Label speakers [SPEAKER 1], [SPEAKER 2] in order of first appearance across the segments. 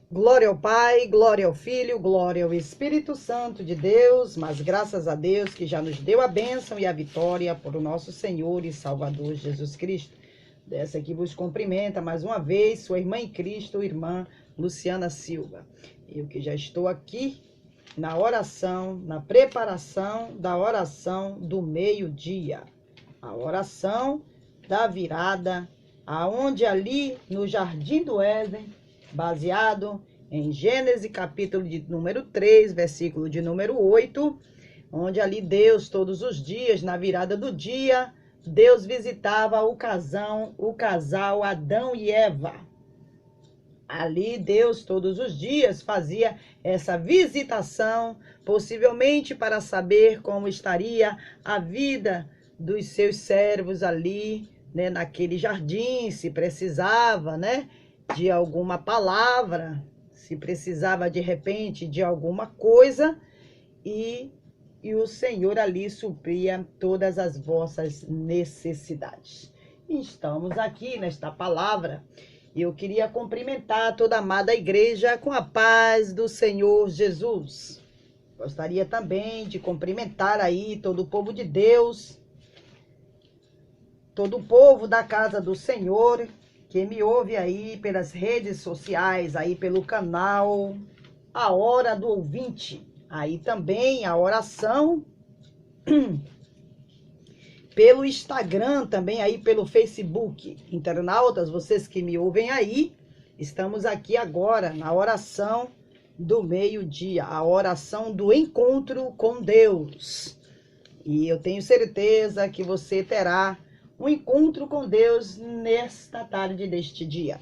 [SPEAKER 1] Glória ao Pai, glória ao Filho, glória ao Espírito Santo de Deus, mas graças a Deus que já nos deu a bênção e a vitória por o nosso Senhor e Salvador Jesus Cristo. Dessa que vos cumprimenta mais uma vez sua irmã em Cristo, irmã Luciana Silva. Eu que já estou aqui na oração, na preparação da oração do meio-dia. A oração da virada, aonde ali no Jardim do Éden, baseado em Gênesis capítulo de número 3, versículo de número 8, onde ali Deus todos os dias, na virada do dia, Deus visitava o casal Adão e Eva. Ali Deus todos os dias fazia essa visitação, possivelmente para saber como estaria a vida dos seus servos ali, né, naquele jardim, se precisava, né, de alguma palavra, se precisava de repente de alguma coisa, e o Senhor ali supria todas as vossas necessidades. E estamos aqui nesta palavra. Eu queria cumprimentar toda a amada igreja com a paz do Senhor Jesus. Gostaria também de cumprimentar aí todo o povo de Deus, todo o povo da casa do Senhor, que me ouve aí pelas redes sociais, aí pelo canal A Hora do Ouvinte. Aí também a oração pelo Instagram, também aí pelo Facebook. Internautas, vocês que me ouvem aí, estamos aqui agora na oração do meio-dia, a oração do encontro com Deus. E eu tenho certeza que você terá um encontro com Deus nesta tarde deste dia.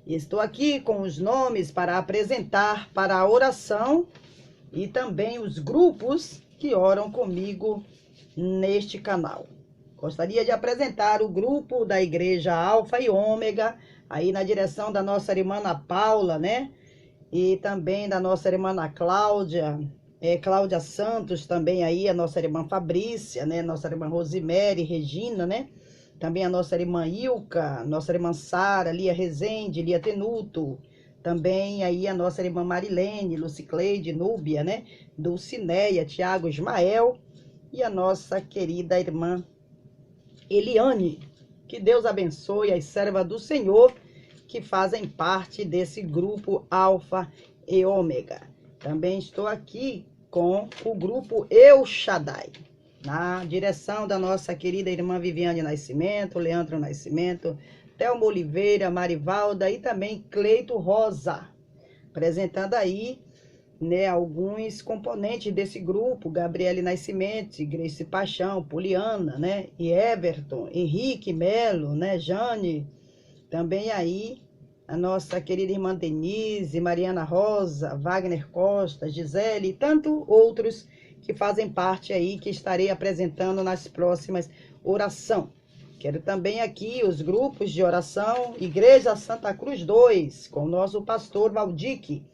[SPEAKER 1] Estou aqui com os nomes para apresentar para a oração e também os grupos que oram comigo neste canal. Gostaria de apresentar o grupo da Igreja Alfa e Ômega, aí na direção da nossa irmã Ana Paula, né? E também da nossa irmã Cláudia, Cláudia Santos, também aí a nossa irmã Fabrícia, né? Nossa irmã Rosemary, Regina, né? Também a nossa irmã Ilka, nossa irmã Sara, Lia Rezende, Lia Tenuto. Também aí a nossa irmã Marilene, Lucicleide, Núbia, né? Dulcineia, Tiago, Ismael. E a nossa querida irmã Eliane. Que Deus abençoe as servas do Senhor que fazem parte desse grupo Alfa e Ômega. Também estou aqui com o grupo El Shaddai, na direção da nossa querida irmã Viviane Nascimento, Leandro Nascimento, Thelma Oliveira, Marivalda e também Cleito Rosa, apresentando aí, né, alguns componentes desse grupo: Gabriele Nascimento, Grace Paixão, Poliana, né, e Everton, Henrique Melo, né, Jane, também aí a nossa querida irmã Denise, Mariana Rosa, Wagner Costa, Gisele e tantos outros que fazem parte aí, que estarei apresentando nas próximas orações. Quero também aqui os grupos de oração Igreja Santa Cruz 2, com o nosso pastor Valdique,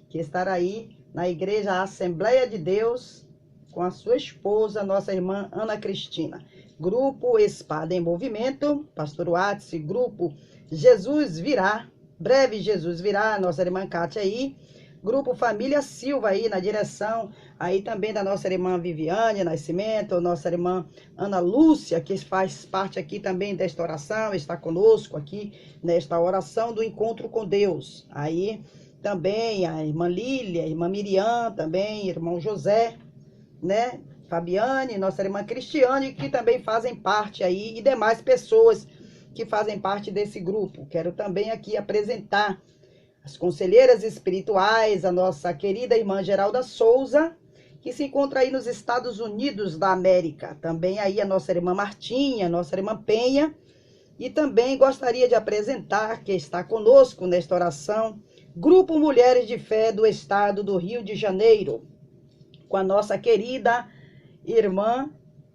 [SPEAKER 1] que estará aí na Igreja Assembleia de Deus, com a sua esposa, nossa irmã Ana Cristina. Grupo Espada em Movimento, pastor Watts, grupo Jesus Virá, breve Jesus Virá, nossa irmã Kátia aí. Grupo Família Silva aí na direção aí também da nossa irmã Viviane Nascimento, nossa irmã Ana Lúcia, que faz parte aqui também desta oração, está conosco aqui nesta oração do encontro com Deus. Aí também a irmã Lília, a irmã Miriam, também irmão José, né? Fabiane, nossa irmã Cristiane, que também fazem parte aí, e demais pessoas que fazem parte desse grupo. Quero também aqui apresentar as conselheiras espirituais, a nossa querida irmã Geralda Souza, que se encontra aí nos Estados Unidos da América. Também aí a nossa irmã Martinha, nossa irmã Penha. E também gostaria de apresentar, que está conosco nesta oração, Grupo Mulheres de Fé do Estado do Rio de Janeiro, com a nossa querida irmã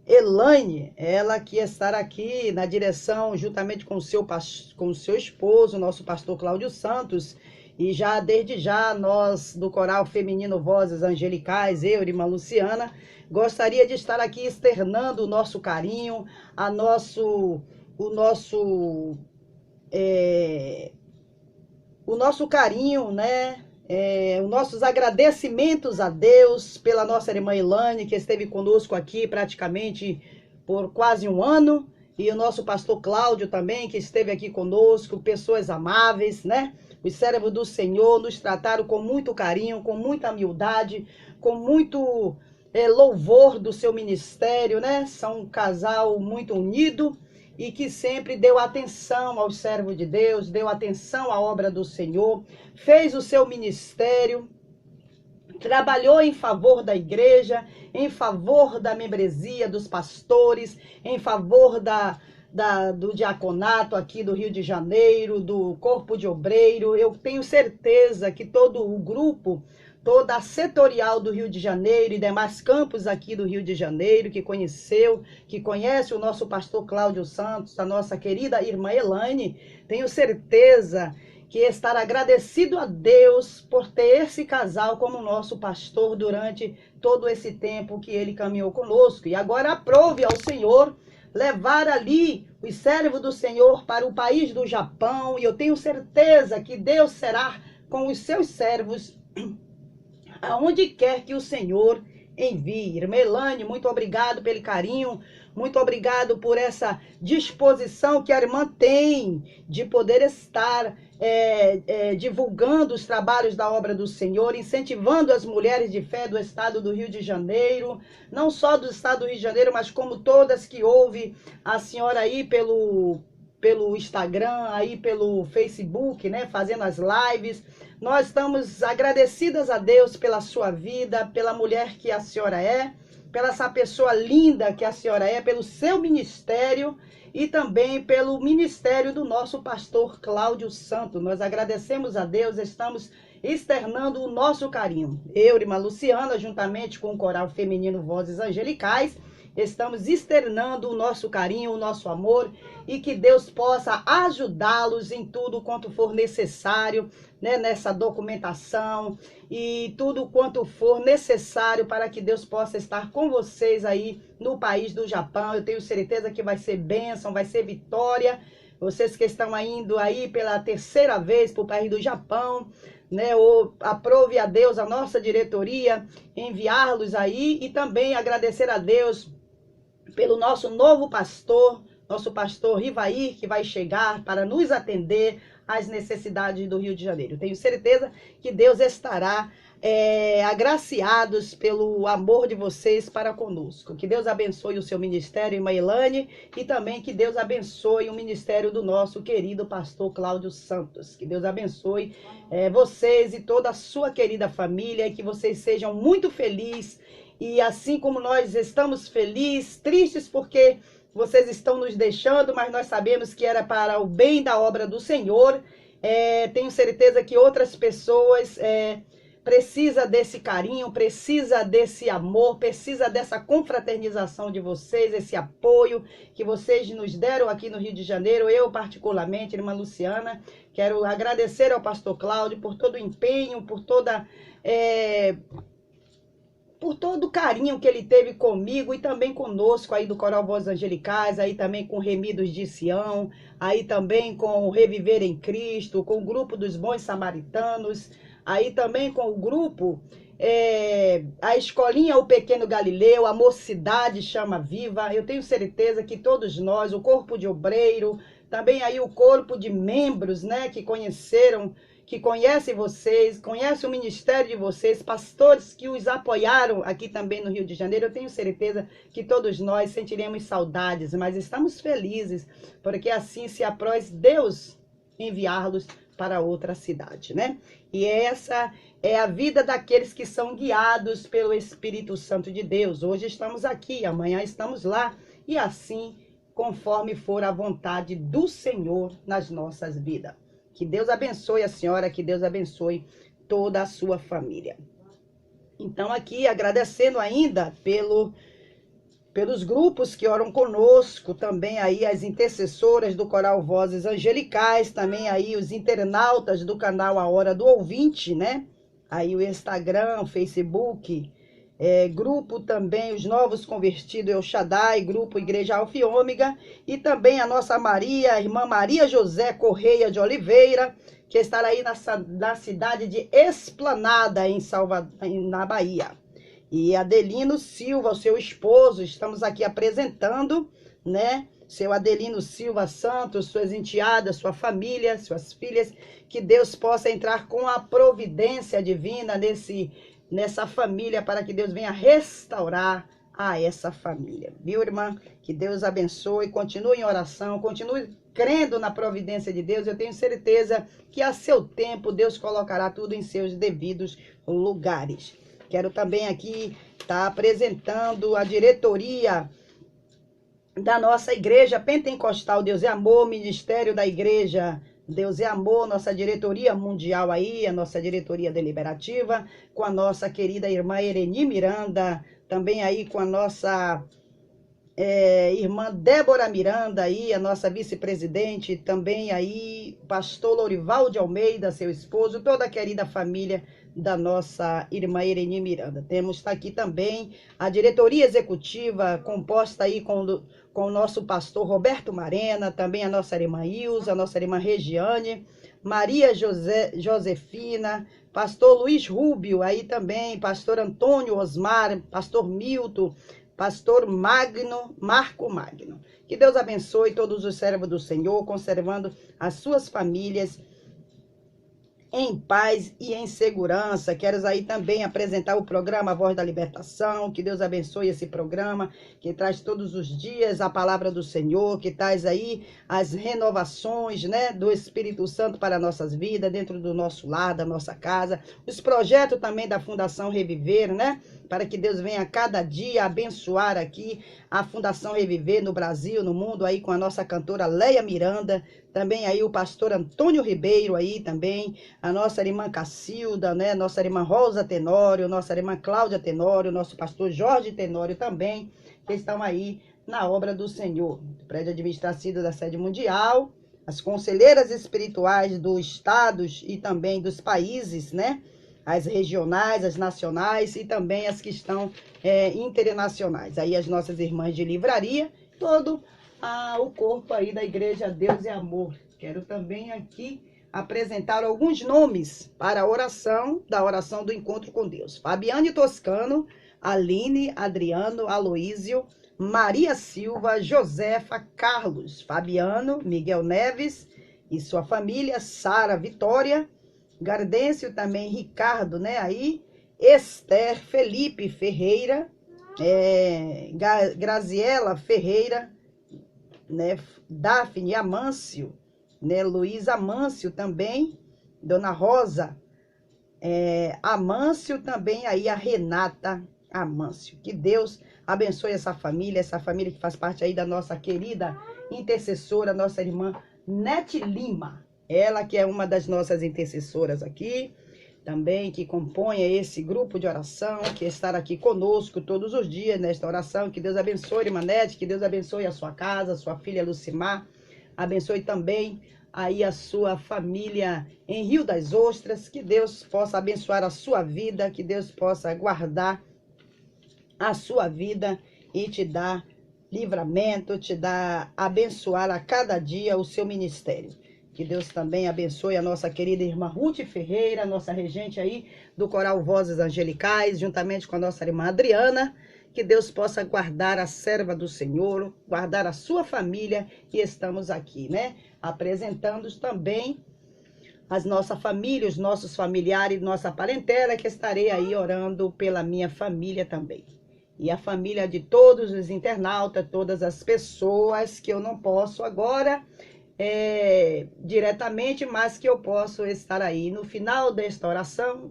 [SPEAKER 1] Elaine, ela que estará aqui na direção, juntamente com o seu esposo, nosso pastor Cláudio Santos. E já, desde já, nós do Coral Feminino Vozes Angelicais, eu, irmã Luciana, gostaria de estar aqui externando o nosso carinho, o nosso carinho, né? Os nossos agradecimentos a Deus pela nossa irmã Elane, que esteve conosco aqui praticamente por quase um ano, e o nosso pastor Cláudio também, que esteve aqui conosco, pessoas amáveis, né? Os servos do Senhor nos trataram com muito carinho, com muita humildade, com muito louvor do seu ministério, né? São um casal muito unido e que sempre deu atenção aos servos de Deus, deu atenção à obra do Senhor, fez o seu ministério, trabalhou em favor da igreja, em favor da membresia, dos pastores, em favor do diaconato aqui do Rio de Janeiro, do corpo de obreiro. Eu tenho certeza que todo o grupo, toda a setorial do Rio de Janeiro e demais campos aqui do Rio de Janeiro, que conhece o nosso pastor Cláudio Santos, a nossa querida irmã Elane, tenho certeza que estar agradecido a Deus por ter esse casal como nosso pastor durante todo esse tempo que ele caminhou conosco. E agora aprove ao Senhor levar ali os servos do Senhor para o país do Japão, e eu tenho certeza que Deus será com os seus servos aonde quer que o Senhor envie. Irmã Elane, muito obrigado pelo carinho, muito obrigado por essa disposição que a irmã tem de poder estar divulgando os trabalhos da obra do Senhor, incentivando as mulheres de fé do estado do Rio de Janeiro, não só do estado do Rio de Janeiro, mas como todas que ouvem a senhora aí pelo Instagram, aí pelo Facebook, né, fazendo as lives. Nós estamos agradecidas a Deus pela sua vida, pela mulher que a senhora é, pela essa pessoa linda que a senhora é, pelo seu ministério e também pelo ministério do nosso pastor Cláudio Santos. Nós agradecemos a Deus, estamos externando o nosso carinho. Eu, irmã Luciana, juntamente com o coral feminino Vozes Angelicais, estamos externando o nosso carinho, o nosso amor, e que Deus possa ajudá-los em tudo quanto for necessário, né, nessa documentação e tudo quanto for necessário para que Deus possa estar com vocês aí no país do Japão. Eu tenho certeza que vai ser bênção, vai ser vitória. Vocês que estão indo aí pela terceira vez para o país do Japão, né, ou aprove a Deus, a nossa diretoria, enviá-los aí, e também agradecer a Deus pelo nosso novo pastor Rivair, que vai chegar para nos atender às necessidades do Rio de Janeiro. Tenho certeza que Deus estará agraciados pelo amor de vocês para conosco. Que Deus abençoe o seu ministério, irmã Elane, e também que Deus abençoe o ministério do nosso querido pastor Cláudio Santos. Que Deus abençoe vocês e toda a sua querida família, e que vocês sejam muito felizes. E assim como nós estamos felizes, tristes porque vocês estão nos deixando, mas nós sabemos que era para o bem da obra do Senhor. Tenho certeza que outras pessoas precisam desse carinho, precisa desse amor, precisa dessa confraternização de vocês, esse apoio que vocês nos deram aqui no Rio de Janeiro. Eu, particularmente, irmã Luciana, quero agradecer ao pastor Cláudio por todo o empenho, por todo o carinho que ele teve comigo e também conosco aí do Coral Vozes Angelicais, aí também com Remidos de Sião, aí também com o Reviver em Cristo, com o grupo dos Bons Samaritanos, aí também com o grupo, a Escolinha O Pequeno Galileu, a Mocidade Chama Viva. Eu tenho certeza que todos nós, o corpo de obreiro, também aí o corpo de membros, né, que conhecem vocês, conhecem o ministério de vocês, pastores que os apoiaram aqui também no Rio de Janeiro. Eu tenho certeza que todos nós sentiremos saudades, mas estamos felizes, porque assim se apraz Deus enviá-los para outra cidade, né? E essa é a vida daqueles que são guiados pelo Espírito Santo de Deus. Hoje estamos aqui, amanhã estamos lá, e assim, conforme for a vontade do Senhor nas nossas vidas. Que Deus abençoe a senhora, que Deus abençoe toda a sua família. Então aqui, agradecendo ainda pelos grupos que oram conosco, também aí as intercessoras do Coral Vozes Angelicais, também aí os internautas do canal A Hora do Ouvinte, né? Aí o Instagram, o Facebook, grupo também, os novos convertidos, El Shaddai, grupo Igreja Alfa e Ômega, e também a nossa Maria, a irmã Maria José Correia de Oliveira, que estará aí na cidade de Esplanada, na Bahia. E Adelino Silva, o seu esposo, estamos aqui apresentando, né? Seu Adelino Silva Santos, suas enteadas, sua família, suas filhas, que Deus possa entrar com a providência divina nessa família, para que Deus venha restaurar a essa família. Viu, irmã? Que Deus abençoe, continue em oração, continue crendo na providência de Deus. Eu tenho certeza que a seu tempo Deus colocará tudo em seus devidos lugares. Quero também aqui estar apresentando a diretoria da nossa igreja pentecostal Deus é Amor, Ministério da Igreja Deus é Amor, nossa diretoria mundial aí, a nossa diretoria deliberativa, com a nossa querida irmã Ereni Miranda, também aí com a nossa irmã Débora Miranda aí, a nossa vice-presidente, também aí pastor Lorival de Almeida, seu esposo, toda a querida família da nossa irmã Ereni Miranda. Temos aqui também a diretoria executiva, composta aí com o nosso pastor Roberto Marena, também a nossa irmã Ilza, a nossa irmã Regiane, Maria Josefina, pastor Luiz Rubio, aí também, pastor Antônio Osmar, pastor Milton, pastor Marco Magno. Que Deus abençoe todos os servos do Senhor, conservando as suas famílias em paz e em segurança. Quero aí também apresentar o programa A Voz da Libertação. Que Deus abençoe esse programa, que traz todos os dias a palavra do Senhor, que traz aí as renovações, né, do Espírito Santo para nossas vidas, dentro do nosso lar, da nossa casa. Os projetos também da Fundação Reviver, né, para que Deus venha a cada dia abençoar aqui a Fundação Reviver no Brasil, no mundo, aí com a nossa cantora Leia Miranda, também aí o pastor Antônio Ribeiro aí também, a nossa irmã Cacilda, né, nossa irmã Rosa Tenório, nossa irmã Cláudia Tenório, nosso pastor Jorge Tenório também, que estão aí na obra do Senhor. Prédio administrativo da sede mundial, as conselheiras espirituais dos estados e também dos países, né, as regionais, as nacionais e também as que estão internacionais. Aí as nossas irmãs de livraria, todo o corpo aí da Igreja Deus é Amor. Quero também aqui apresentar alguns nomes para a oração, da oração do encontro com Deus. Fabiane Toscano, Aline, Adriano, Aloísio, Maria Silva, Josefa, Carlos, Fabiano, Miguel Neves e sua família, Sara Vitória, Gardêncio também, Ricardo, né, aí, Esther, Felipe Ferreira, Graziela Ferreira, né, Daphne Amâncio, né, Luiz Amâncio também, Dona Rosa Amâncio também, aí a Renata Amâncio. Que Deus abençoe essa família que faz parte aí da nossa querida intercessora, nossa irmã Nete Lima. Ela que é uma das nossas intercessoras aqui, também que compõe esse grupo de oração, que está aqui conosco todos os dias nesta oração. Que Deus abençoe, irmã Nete, que Deus abençoe a sua casa, a sua filha Lucimar, abençoe também aí a sua família em Rio das Ostras, que Deus possa abençoar a sua vida, que Deus possa guardar a sua vida e te dar livramento, te dar, abençoar a cada dia o seu ministério. Que Deus também abençoe a nossa querida irmã Ruth Ferreira, nossa regente aí do Coral Vozes Angelicais, juntamente com a nossa irmã Adriana. Que Deus possa guardar a serva do Senhor, guardar a sua família. E estamos aqui, né, apresentando também as nossa família, os nossos familiares, nossa parentela, que estarei aí orando pela minha família também. E a família de todos os internautas, todas as pessoas que eu não posso agora diretamente, mas que eu posso estar aí no final desta oração,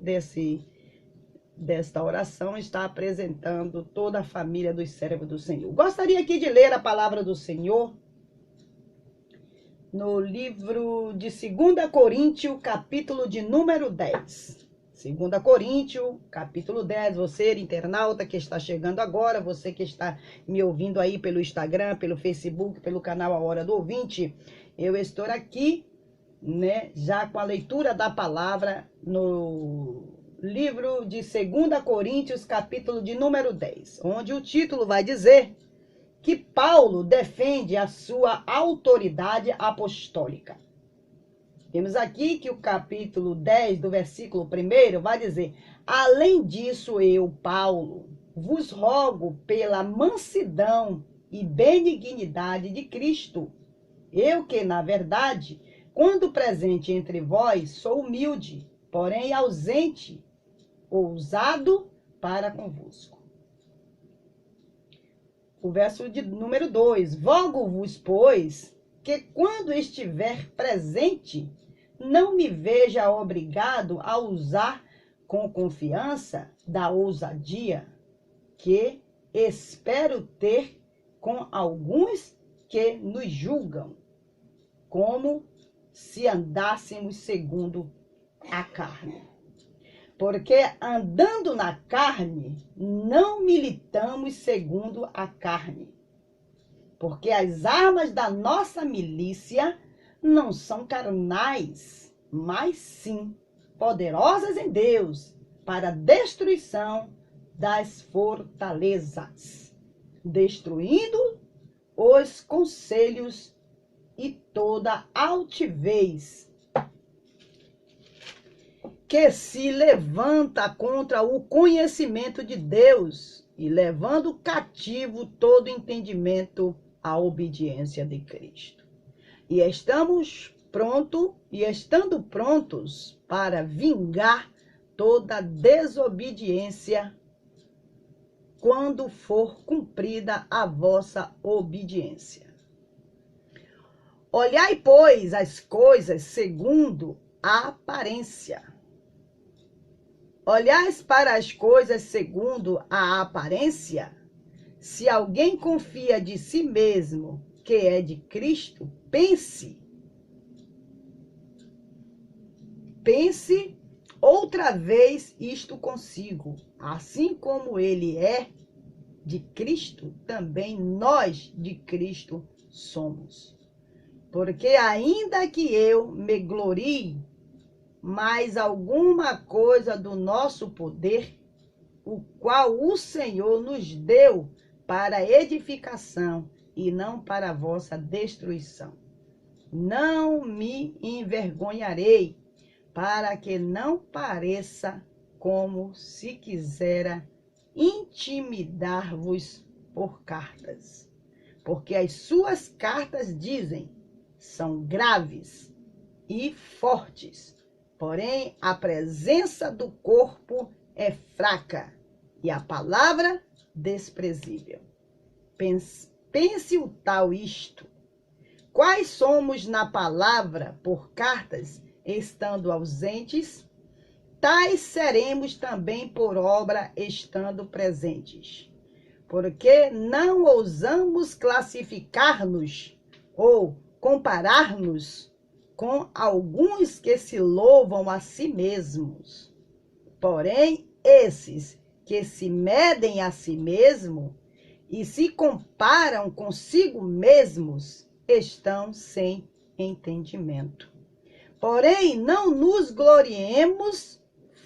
[SPEAKER 1] desta oração, está apresentando toda a família dos servos do Senhor. Gostaria aqui de ler a palavra do Senhor no livro de 2 Coríntios, capítulo de número 10. 2 Coríntios, capítulo 10, você internauta que está chegando agora, você que está me ouvindo aí pelo Instagram, pelo Facebook, pelo canal A Hora do Ouvinte, eu estou aqui, né, já com a leitura da palavra no livro de 2 Coríntios, capítulo de número 10, onde o título vai dizer que Paulo defende a sua autoridade apostólica. Temos aqui que o capítulo 10, do versículo 1, vai dizer: além disso, eu, Paulo, vos rogo pela mansidão e benignidade de Cristo. Eu que, na verdade, quando presente entre vós, sou humilde, porém ausente, ousado para convosco. O verso de número 2: rogo-vos, pois, que quando estiver presente, não me veja obrigado a usar com confiança da ousadia que espero ter com alguns que nos julgam, como se andássemos segundo a carne. Porque andando na carne, não militamos segundo a carne. Porque as armas da nossa milícia não são carnais, mas sim poderosas em Deus, para a destruição das fortalezas, destruindo os conselhos e toda altivez que se levanta contra o conhecimento de Deus e levando cativo todo entendimento à obediência de Cristo. E estando prontos para vingar toda desobediência quando for cumprida a vossa obediência. Olhai, pois, as coisas segundo a aparência. Olhais para as coisas segundo a aparência? Se alguém confia de si mesmo que é de Cristo, pense outra vez isto consigo. Assim como ele é de Cristo, também nós de Cristo somos. Porque ainda que eu me glorie, mais alguma coisa do nosso poder, o qual o Senhor nos deu para edificação e não para a vossa destruição. Não me envergonharei, para que não pareça como se quisera intimidar-vos por cartas. Porque as suas cartas dizem, são graves e fortes, porém a presença do corpo é fraca e a palavra desprezível. Pense o tal isto. Quais somos na palavra por cartas, estando ausentes, tais seremos também por obra, estando presentes. Porque não ousamos classificar-nos ou comparar-nos com alguns que se louvam a si mesmos. Porém, esses que se medem a si mesmos e se comparam consigo mesmos, estão sem entendimento. Porém, não nos gloriemos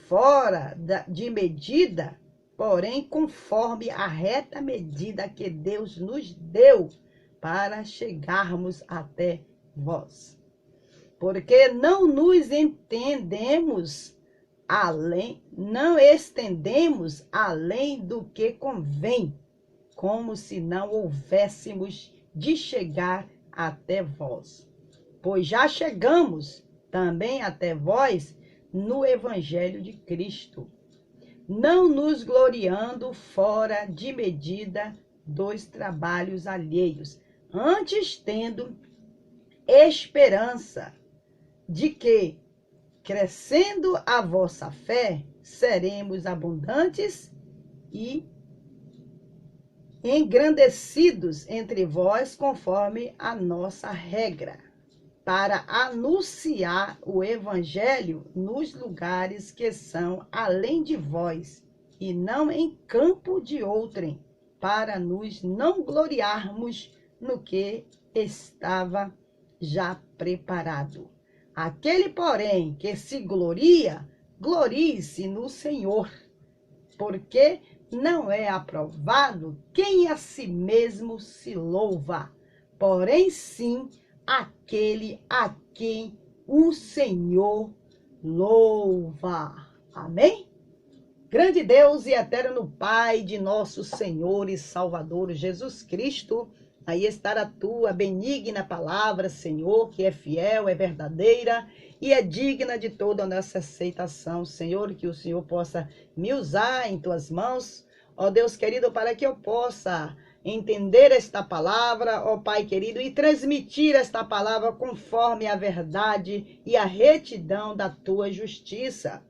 [SPEAKER 1] fora de medida, porém, conforme a reta medida que Deus nos deu para chegarmos até vós. Porque não nos entendemos não estendemos além do que convém, como se não houvéssemos de chegar até vós. Pois já chegamos também até vós no Evangelho de Cristo, não nos gloriando fora de medida dos trabalhos alheios, antes tendo esperança de que, crescendo a vossa fé, seremos abundantes e engrandecidos entre vós, conforme a nossa regra, para anunciar o evangelho nos lugares que são além de vós, e não em campo de outrem, para nos não gloriarmos no que estava já preparado. Aquele, porém, que se gloria, glorie-se no Senhor, porque não é aprovado quem a si mesmo se louva, porém sim aquele a quem o Senhor louva. Amém? Grande Deus e eterno Pai de nosso Senhor e Salvador Jesus Cristo, aí está a tua benigna palavra, Senhor, que é fiel, é verdadeira e é digna de toda a nossa aceitação, Senhor, que o Senhor possa me usar em tuas mãos, ó Deus querido, para que eu possa entender esta palavra, ó Pai querido, e transmitir esta palavra conforme a verdade e a retidão da tua justiça.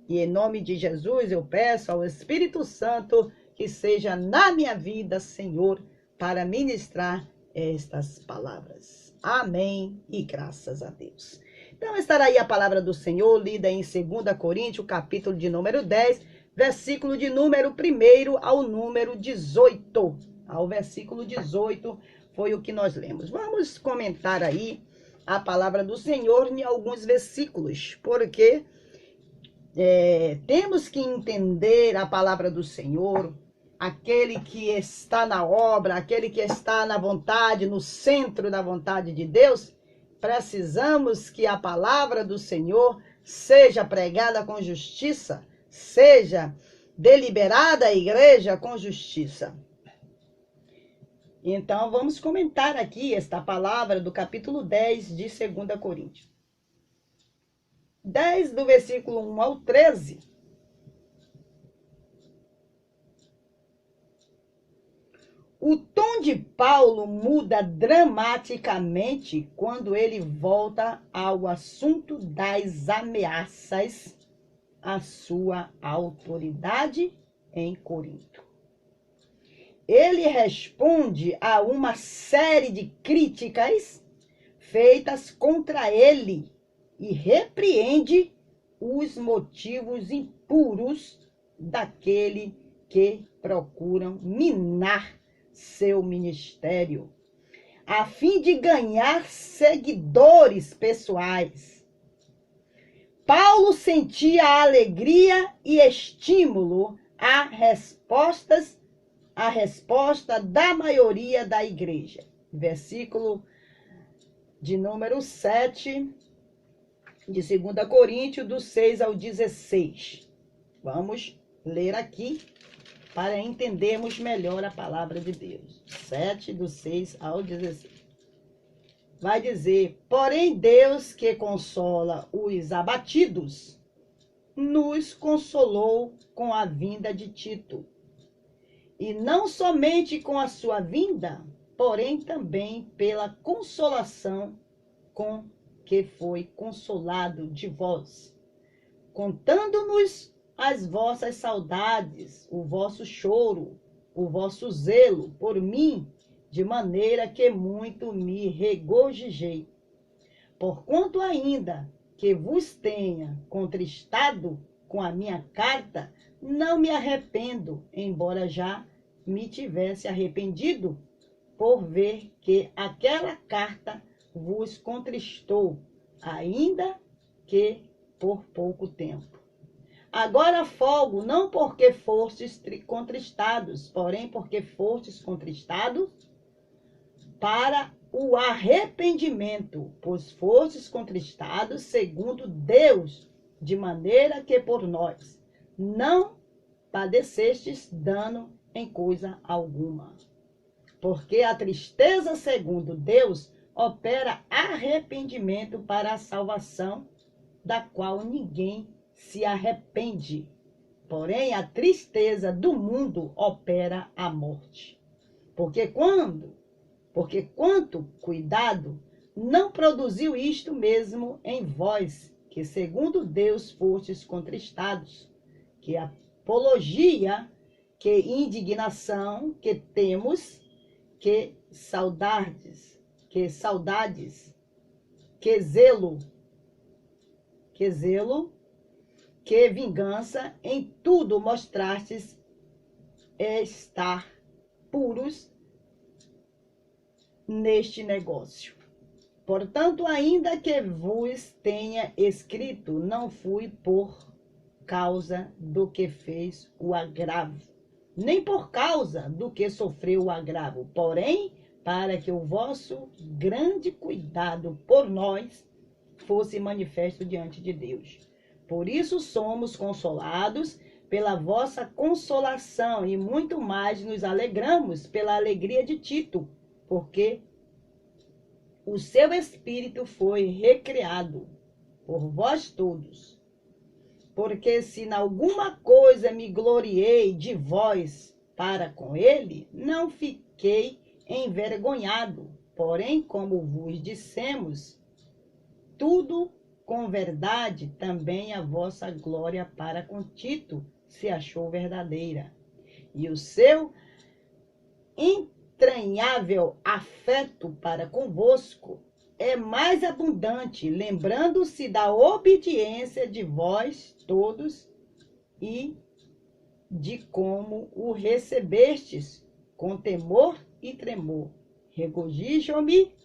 [SPEAKER 1] E em nome de Jesus eu peço ao Espírito Santo que seja na minha vida, Senhor, para ministrar estas palavras. Amém e graças a Deus. Então estará aí a palavra do Senhor, lida em 2 Coríntios, capítulo de número 10, versículo de número 1 ao número 18. Ao versículo 18 foi o que nós lemos. Vamos comentar aí a palavra do Senhor em alguns versículos, porque temos que entender a palavra do Senhor, aquele que está na obra, aquele que está na vontade, no centro da vontade de Deus. Precisamos que a palavra do Senhor seja pregada com justiça, seja deliberada a igreja com justiça. Então, vamos comentar aqui esta palavra do capítulo 10 de 2 Coríntios. 10, do versículo 1 ao 13. O tom de Paulo muda dramaticamente quando ele volta ao assunto das ameaças à sua autoridade em Corinto. Ele responde a uma série de críticas feitas contra ele e repreende os motivos impuros daquele que procuram minar seu ministério, a fim de ganhar seguidores pessoais. Paulo sentia alegria e estímulo à resposta da maioria da igreja. Versículo de número 7 de 2 Coríntios, do 6 ao 16. Vamos ler aqui para entendermos melhor a palavra de Deus. 7, do 6 ao 16. Vai dizer: porém Deus, que consola os abatidos, nos consolou com a vinda de Tito. E não somente com a sua vinda, porém também pela consolação com que foi consolado de vós, contando-nos as vossas saudades, o vosso choro, o vosso zelo por mim, de maneira que muito me regozijei. Porquanto ainda que vos tenha contristado com a minha carta, não me arrependo, embora já me tivesse arrependido, por ver que aquela carta vos contristou, ainda que por pouco tempo. Agora folgo, não porque fostes contristados, porém porque fostes contristados para o arrependimento, pois fostes contristados segundo Deus, de maneira que por nós não padecestes dano em coisa alguma. Porque a tristeza segundo Deus opera arrependimento para a salvação, da qual ninguém se arrepende. Porém, a tristeza do mundo opera a morte. Porque quanto cuidado não produziu isto mesmo em vós, que segundo Deus fostes contristados, que apologia, que indignação, que temos, que saudades, que zelo, que vingança, em tudo mostrastes estar puros neste negócio. Portanto, ainda que vos tenha escrito, não fui por causa do que fez o agravo, nem por causa do que sofreu o agravo, porém, para que o vosso grande cuidado por nós fosse manifesto diante de Deus. Por isso somos consolados pela vossa consolação, e muito mais nos alegramos pela alegria de Tito, porque o seu espírito foi recriado por vós todos. Porque se em alguma coisa me gloriei de vós para com ele, não fiquei envergonhado. Porém, como vos dissemos, tudo com verdade, também a vossa glória para com Tito se achou verdadeira. E o seu entranhável afeto para convosco é mais abundante, lembrando-se da obediência de vós todos e de como o recebestes com temor e tremor. Regozijo-me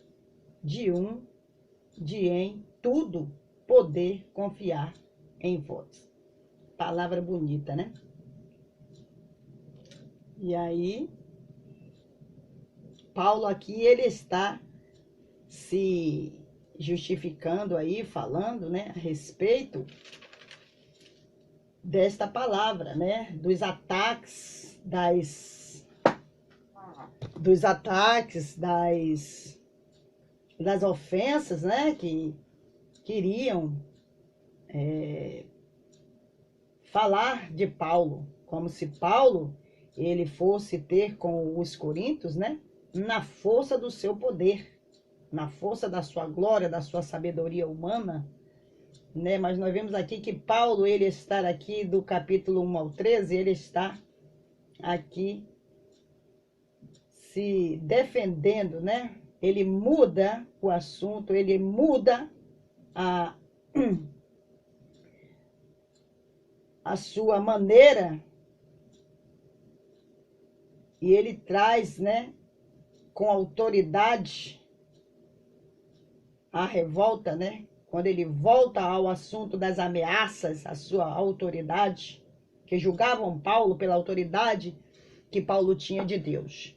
[SPEAKER 1] de em tudo poder confiar em vós. Palavra bonita, né? E aí, Paulo aqui, ele está se justificando aí, falando, né, a respeito desta palavra, né, dos ataques, das ofensas, né, que queriam falar de Paulo, como se Paulo ele fosse ter com os coríntios, né, na força do seu poder, na força da sua glória, da sua sabedoria humana, né? Mas nós vemos aqui que Paulo, ele está aqui do capítulo 1 ao 13, ele está aqui se defendendo, né? Ele muda o assunto, ele muda a sua maneira e ele traz, né, com autoridade a revolta, né? Quando ele volta ao assunto das ameaças, a sua autoridade, que julgavam Paulo pela autoridade que Paulo tinha de Deus.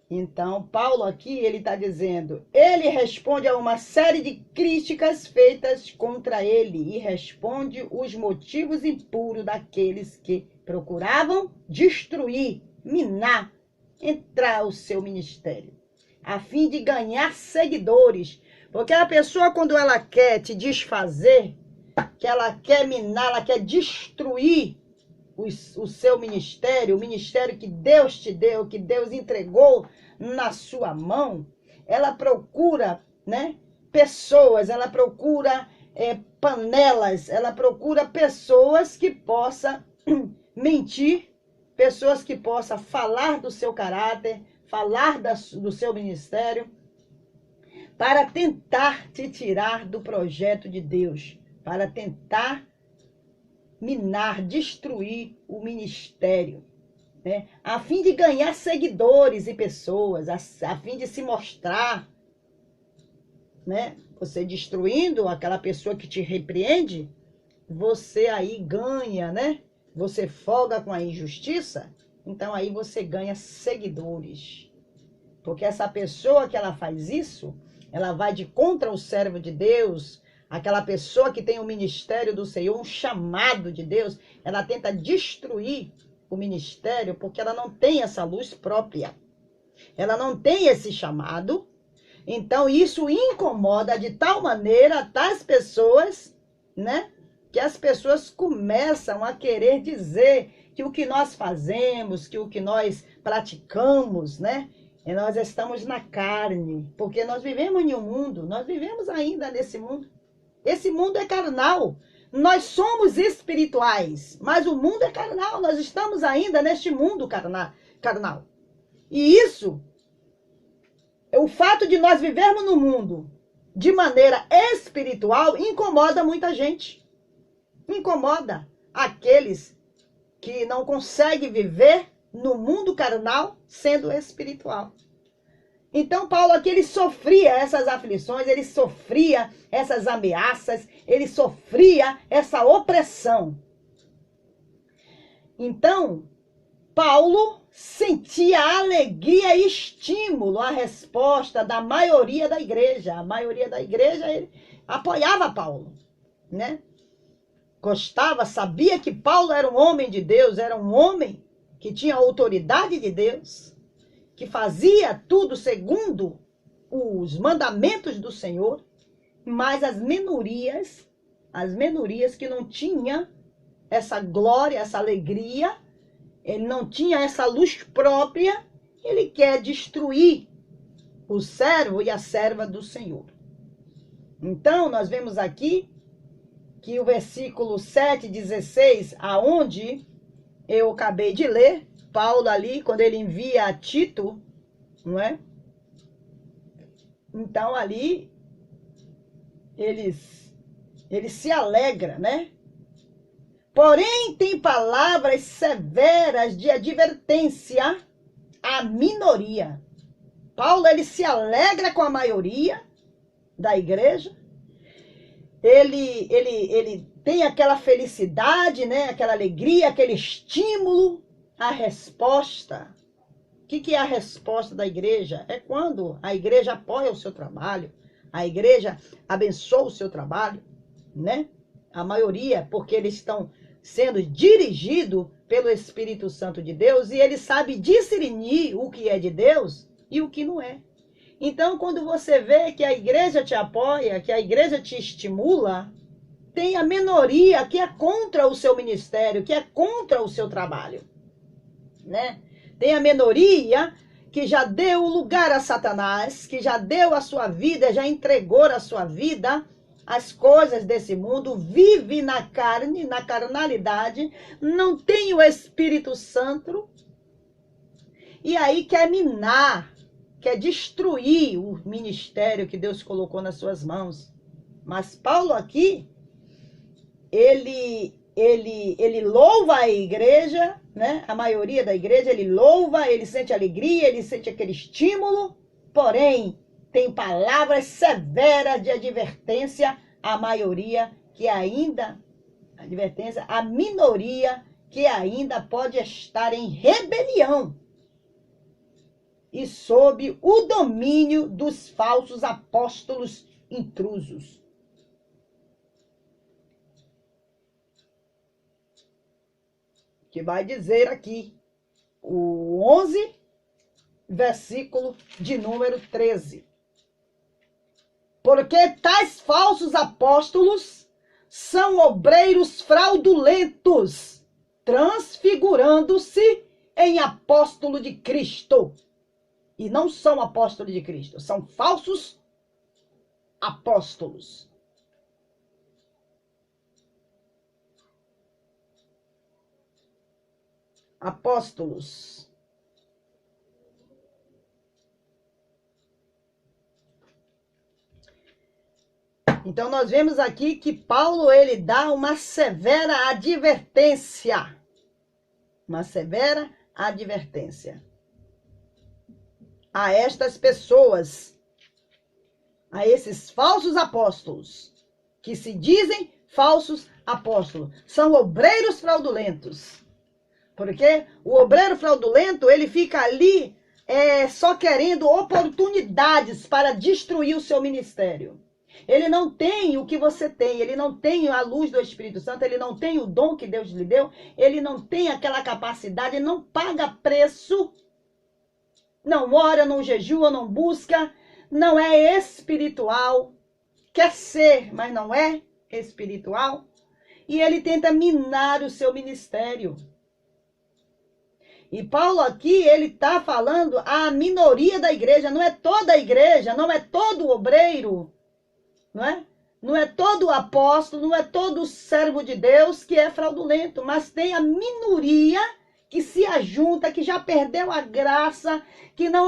[SPEAKER 1] Então, Paulo aqui, ele está dizendo, ele responde a uma série de críticas feitas contra ele e responde os motivos impuros daqueles que procuravam destruir, minar, entrar o seu ministério, a fim de ganhar seguidores. Porque a pessoa, quando ela quer te desfazer, que ela quer minar, ela quer destruir o seu ministério, o ministério que Deus te deu, que Deus entregou na sua mão, ela procura, né, pessoas, ela procura panelas, ela procura pessoas que possam mentir, pessoas que possam falar do seu caráter, falar do seu ministério, para tentar te tirar do projeto de Deus, para tentar minar, destruir o ministério, né? A fim de ganhar seguidores e pessoas, a fim de se mostrar, né? Você destruindo aquela pessoa que te repreende, você aí ganha, né? Você folga com a injustiça, então aí você ganha seguidores. Porque essa pessoa que ela faz isso, ela vai de contra o servo de Deus, aquela pessoa que tem o ministério do Senhor, um chamado de Deus, ela tenta destruir o ministério porque ela não tem essa luz própria. Ela não tem esse chamado. Então isso incomoda de tal maneira tais pessoas, né? Que as pessoas começam a querer dizer que o que nós fazemos, que o que nós praticamos, né? E nós estamos na carne, porque nós vivemos em um mundo, nós vivemos ainda nesse mundo. Esse mundo é carnal. Nós somos espirituais, mas o mundo é carnal. Nós estamos ainda neste mundo carnal. E isso, o fato de nós vivermos no mundo de maneira espiritual, incomoda muita gente. Incomoda aqueles que não conseguem viver no mundo carnal sendo espiritual. Então, Paulo aqui, ele sofria essas aflições, ele sofria essas ameaças, ele sofria essa opressão. Então, Paulo sentia alegria e estímulo à resposta da maioria da igreja. A maioria da igreja ele apoiava Paulo, né? Gostava, sabia que Paulo era um homem de Deus, era um homem que tinha autoridade de Deus, que fazia tudo segundo os mandamentos do Senhor, mas as menorias que não tinham essa glória, essa alegria, ele não tinha essa luz própria, ele quer destruir o servo e a serva do Senhor. Então, nós vemos aqui que o versículo 7:16, aonde eu acabei de ler, Paulo ali, quando ele envia a Tito, não é? Então, ali, ele se alegra, né? Porém, tem palavras severas de advertência à minoria. Paulo, ele se alegra com a maioria da igreja. Ele tem aquela felicidade, né? Aquela alegria, aquele estímulo à resposta. O que é a resposta da igreja? É quando a igreja apoia o seu trabalho, a igreja abençoa o seu trabalho, né? A maioria, porque eles estão sendo dirigidos pelo Espírito Santo de Deus e ele sabe discernir o que é de Deus e o que não é. Então, quando você vê que a igreja te apoia, que a igreja te estimula, tem a minoria que é contra o seu ministério, que é contra o seu trabalho, né? Tem a minoria que já deu lugar a Satanás, que já deu a sua vida, já entregou a sua vida às coisas desse mundo, vive na carne, na carnalidade, não tem o Espírito Santo, e aí quer minar, quer destruir o ministério que Deus colocou nas suas mãos. Mas Paulo aqui, ele louva a igreja, né? A maioria da igreja, ele louva, ele sente alegria, ele sente aquele estímulo, porém, tem palavras severas de advertência à maioria que ainda, advertência, à minoria que ainda pode estar em rebelião e sob o domínio dos falsos apóstolos intrusos. Que vai dizer aqui, o 11, versículo de número 13. Porque tais falsos apóstolos são obreiros fraudulentos, transfigurando-se em apóstolo de Cristo. E não são apóstolos de Cristo, são falsos apóstolos. Apóstolos. Então, nós vemos aqui que Paulo, ele dá uma severa advertência. Uma severa advertência a estas pessoas, a esses falsos apóstolos, que se dizem falsos apóstolos. São obreiros fraudulentos. Porque o obreiro fraudulento, ele fica ali só querendo oportunidades para destruir o seu ministério. Ele não tem o que você tem, ele não tem a luz do Espírito Santo, ele não tem o dom que Deus lhe deu, ele não tem aquela capacidade, não paga preço, não ora, não jejua, não busca, não é espiritual, quer ser, mas não é espiritual, e ele tenta minar o seu ministério. E Paulo aqui, ele está falando a minoria da igreja, não é toda a igreja, não é todo obreiro, não é? Não é todo apóstolo, não é todo servo de Deus que é fraudulento, mas tem a minoria que se ajunta, que já perdeu a graça, que não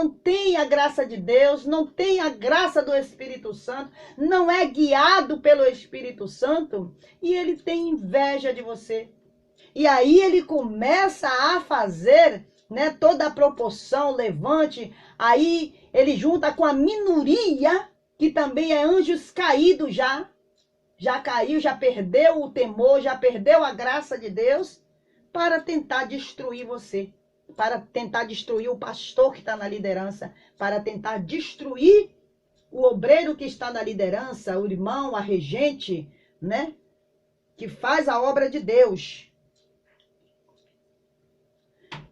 [SPEAKER 1] tem a graça de Deus, não tem a graça do Espírito Santo, não é guiado pelo Espírito Santo, e ele tem inveja de você. E aí ele começa a fazer né, toda a proporção, levante. Aí ele junta com a minoria, que também é anjos caídos já. Já caiu, já perdeu o temor, já perdeu a graça de Deus, para tentar destruir você, para tentar destruir o pastor que está na liderança, para tentar destruir o obreiro que está na liderança, o irmão, a regente, né, que faz a obra de Deus.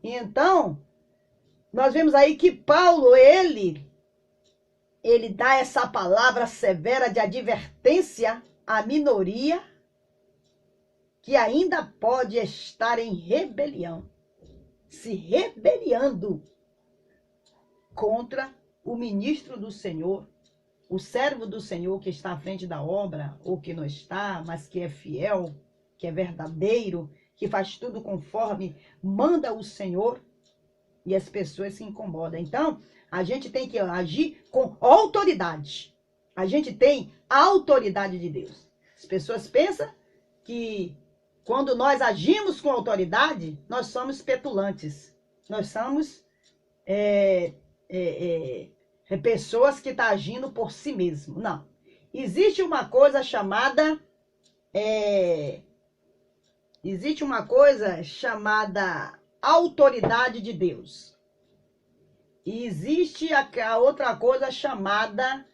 [SPEAKER 1] E então, nós vemos aí que Paulo, ele dá essa palavra severa de advertência à minoria que ainda pode estar em rebelião, se rebeliando contra o ministro do Senhor, o servo do Senhor que está à frente da obra, ou que não está, mas que é fiel, que é verdadeiro, que faz tudo conforme manda o Senhor, e as pessoas se incomodam. Então, a gente tem que agir com autoridade. A gente tem a autoridade de Deus. As pessoas pensam que quando nós agimos com autoridade, nós somos petulantes. Nós somos pessoas que estão agindo por si mesmo. Não. Existe uma coisa chamada autoridade de Deus. E existe a outra coisa chamada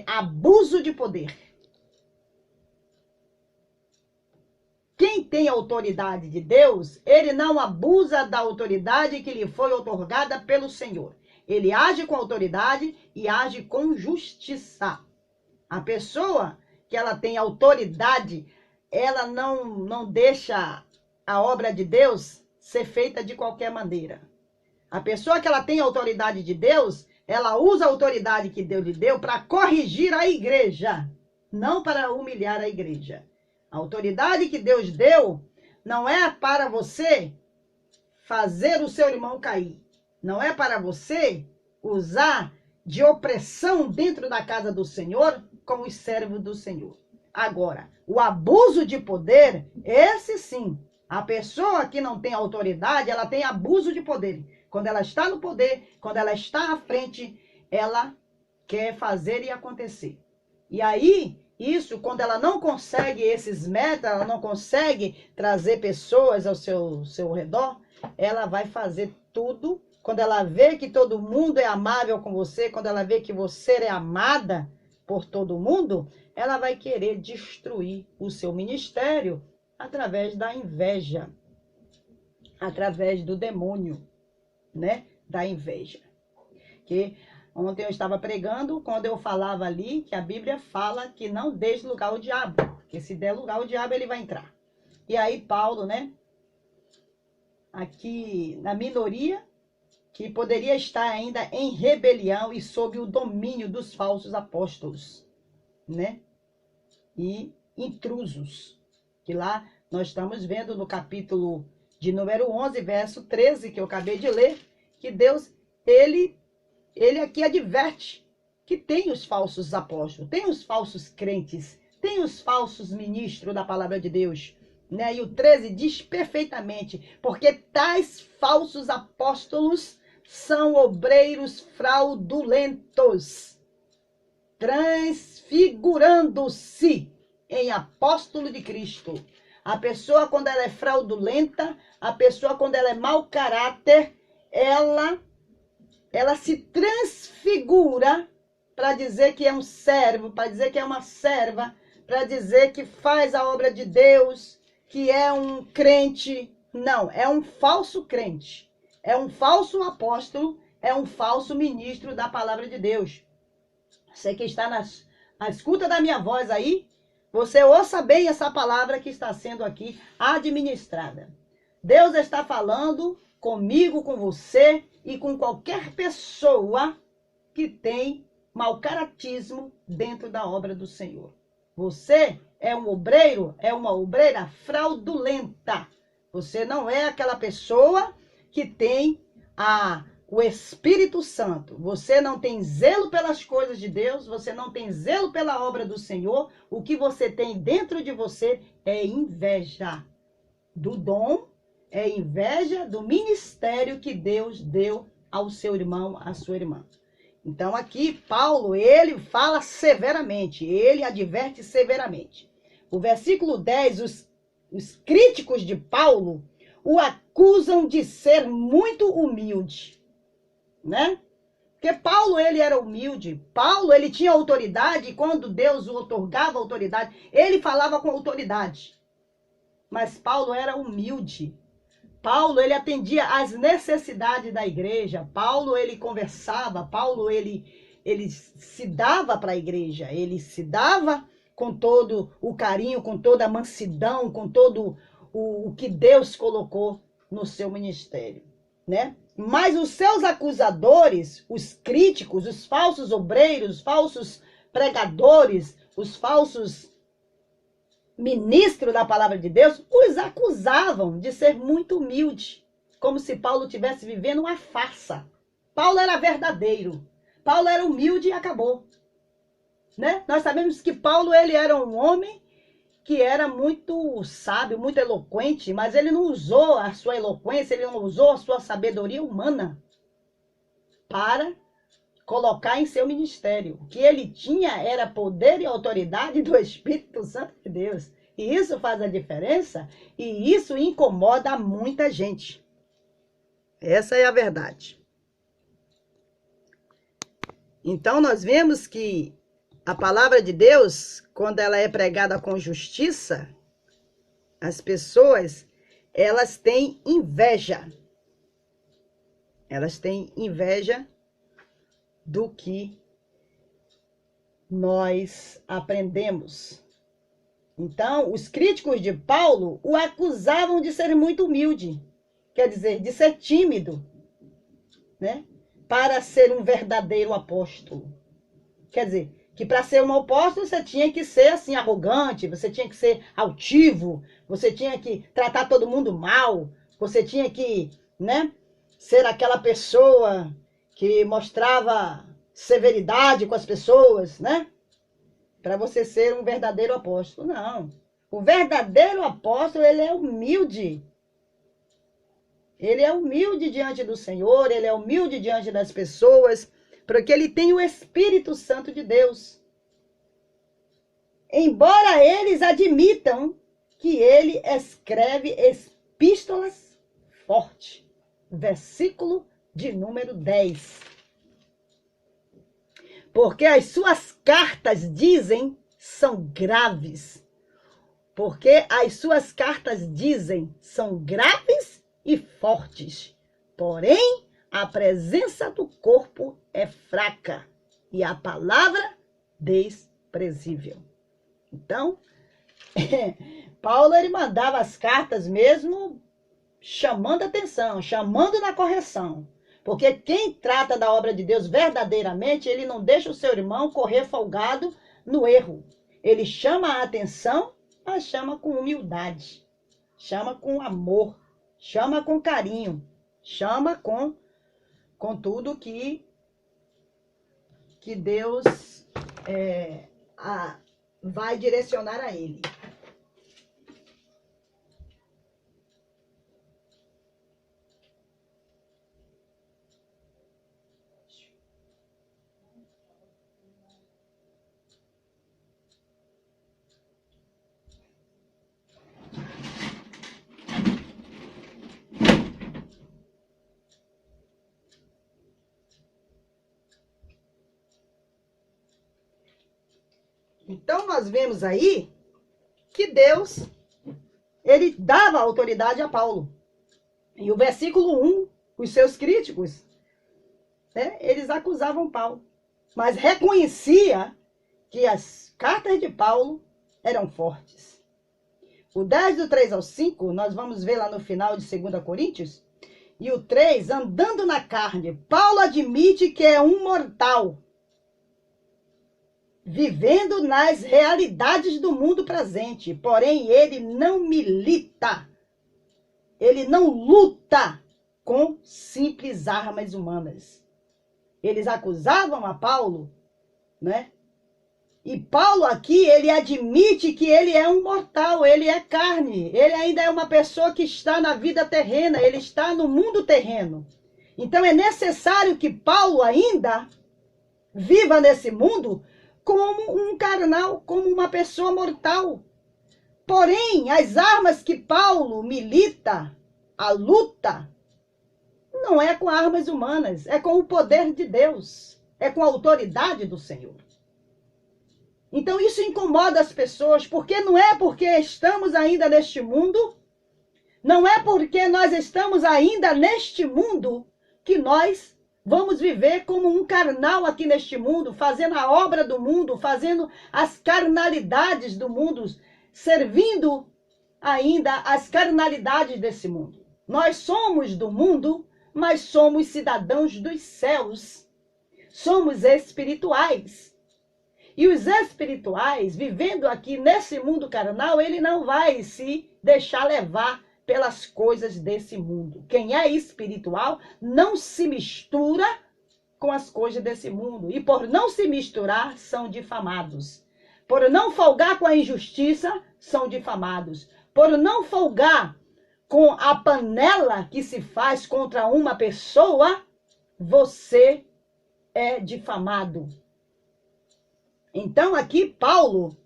[SPEAKER 1] abuso de poder. Quem tem autoridade de Deus, ele não abusa da autoridade que lhe foi outorgada pelo Senhor. Ele age com autoridade e age com justiça. A pessoa que ela tem autoridade, ela não deixa a obra de Deus ser feita de qualquer maneira. A pessoa que ela tem autoridade de Deus, ela usa a autoridade que Deus lhe deu para corrigir a igreja, não para humilhar a igreja. A autoridade que Deus deu não é para você fazer o seu irmão cair. Não é para você usar de opressão dentro da casa do Senhor com os servos do Senhor. Agora, o abuso de poder, esse sim. A pessoa que não tem autoridade, ela tem abuso de poder. Quando ela está no poder, quando ela está à frente, ela quer fazer e acontecer. E aí, isso, quando ela não consegue esses metas, ela não consegue trazer pessoas ao seu redor, ela vai fazer tudo. Quando ela vê que todo mundo é amável com você, quando ela vê que você é amada por todo mundo, ela vai querer destruir o seu ministério através da inveja, através do demônio, né? Da inveja. Que ontem eu estava pregando, quando eu falava ali, que a Bíblia fala que não deixe lugar ao diabo, porque se der lugar ao diabo, ele vai entrar. E aí Paulo, né? Aqui na minoria, que poderia estar ainda em rebelião e sob o domínio dos falsos apóstolos, né? E intrusos, que lá nós estamos vendo no capítulo de número 11, verso 13, que eu acabei de ler, que Deus, ele aqui adverte que tem os falsos apóstolos, tem os falsos crentes, tem os falsos ministros da palavra de Deus, né? E o 13 diz perfeitamente, porque tais falsos apóstolos são obreiros fraudulentos, transfigurando-se em apóstolo de Cristo. A pessoa, quando ela é fraudulenta, a pessoa, quando ela é mau caráter, ela se transfigura para dizer que é um servo, para dizer que é uma serva, para dizer que faz a obra de Deus, que é um crente. Não, é um falso crente. É um falso apóstolo, é um falso ministro da palavra de Deus. Você que está na escuta da minha voz aí, você ouça bem essa palavra que está sendo aqui administrada. Deus está falando comigo, com você e com qualquer pessoa que tem mau caratismo dentro da obra do Senhor. Você é um obreiro, é uma obreira fraudulenta. Você não é aquela pessoa que tem o Espírito Santo. Você não tem zelo pelas coisas de Deus, você não tem zelo pela obra do Senhor. O que você tem dentro de você é inveja do dom é inveja do ministério que Deus deu ao seu irmão, à sua irmã. Então aqui Paulo, ele fala severamente, ele adverte severamente. O versículo 10, os críticos de Paulo o acusam de ser muito humilde, né? Porque Paulo, ele era humilde. Paulo, ele tinha autoridade e quando Deus o outorgava autoridade, ele falava com autoridade. Mas Paulo era humilde. Paulo, ele atendia às necessidades da igreja. Paulo, ele conversava. Paulo, ele se dava para a igreja. Ele se dava com todo o carinho, com toda a mansidão, com todo o que Deus colocou no seu ministério, né? Mas os seus acusadores, os críticos, os falsos obreiros, os falsos pregadores, os falsos ministros da palavra de Deus, os acusavam de ser muito humilde, como se Paulo estivesse vivendo uma farsa. Paulo era verdadeiro. Paulo era humilde e acabou, né? Nós sabemos que Paulo, ele era um homem que era muito sábio, muito eloquente, mas ele não usou a sua eloquência, ele não usou a sua sabedoria humana para colocar em seu ministério. O que ele tinha era poder e autoridade do Espírito Santo de Deus. E isso faz a diferença e isso incomoda muita gente. Essa é a verdade. Então nós vemos que a palavra de Deus, quando ela é pregada com justiça, as pessoas, elas têm inveja. Elas têm inveja do que nós aprendemos. Então, os críticos de Paulo o acusavam de ser muito humilde, quer dizer, de ser tímido, né? Para ser um verdadeiro apóstolo. Quer dizer, que para ser um apóstolo você tinha que ser assim arrogante, você tinha que ser altivo, você tinha que tratar todo mundo mal, você tinha que, né, ser aquela pessoa que mostrava severidade com as pessoas, né? Para você ser um verdadeiro apóstolo. Não. O verdadeiro apóstolo, ele é humilde. Ele é humilde diante do Senhor, ele é humilde diante das pessoas, porque ele tem o Espírito Santo de Deus. Embora eles admitam que ele escreve epístolas fortes. Versículo de número 10. Porque as suas cartas, dizem, são graves. Porque as suas cartas, dizem, são graves e fortes. Porém, a presença do corpo é fraca e a palavra desprezível. Então, Paulo, ele mandava as cartas mesmo chamando atenção, chamando na correção. Porque quem trata da obra de Deus verdadeiramente, ele não deixa o seu irmão correr folgado no erro. Ele chama a atenção, mas chama com humildade, chama com amor, chama com carinho, chama com tudo que Deus vai direcionar a ele. Então, nós vemos aí que Deus, ele dava autoridade a Paulo. E o versículo 1, os seus críticos, né, eles acusavam Paulo, mas reconhecia que as cartas de Paulo eram fortes. O 10 do 3 ao 5, nós vamos ver lá no final de 2 Coríntios, e o 3, andando na carne, Paulo admite que é um mortal, vivendo nas realidades do mundo presente. Porém, ele não milita, ele não luta com simples armas humanas. Eles acusavam a Paulo, né? E Paulo aqui, ele admite que ele é um mortal, ele é carne, ele ainda é uma pessoa que está na vida terrena, ele está no mundo terreno. Então é necessário que Paulo ainda viva nesse mundo como um carnal, como uma pessoa mortal. Porém, as armas que Paulo milita, a luta, não é com armas humanas, é com o poder de Deus, é com a autoridade do Senhor. Então isso incomoda as pessoas, porque não é porque estamos ainda neste mundo, não é porque nós estamos ainda neste mundo que nós vamos viver como um carnal aqui neste mundo, fazendo a obra do mundo, fazendo as carnalidades do mundo, servindo ainda as carnalidades desse mundo. Nós somos do mundo, mas somos cidadãos dos céus. Somos espirituais. E os espirituais, vivendo aqui nesse mundo carnal, ele não vai se deixar levar pelas coisas desse mundo. Quem é espiritual não se mistura com as coisas desse mundo. E por não se misturar, são difamados. Por não folgar com a injustiça, são difamados. Por não folgar com a panela que se faz contra uma pessoa, você é difamado. Então aqui Paulo,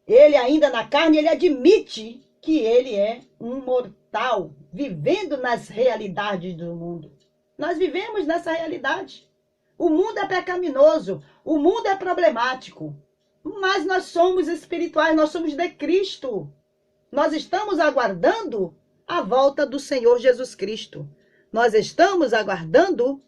[SPEAKER 1] ele ainda na carne, ele admite que ele é um mortal, vivendo nas realidades do mundo. Nós vivemos nessa realidade. O mundo é pecaminoso, o mundo é problemático, mas nós somos espirituais, nós somos de Cristo. Nós estamos aguardando a volta do Senhor Jesus Cristo. Nós estamos aguardando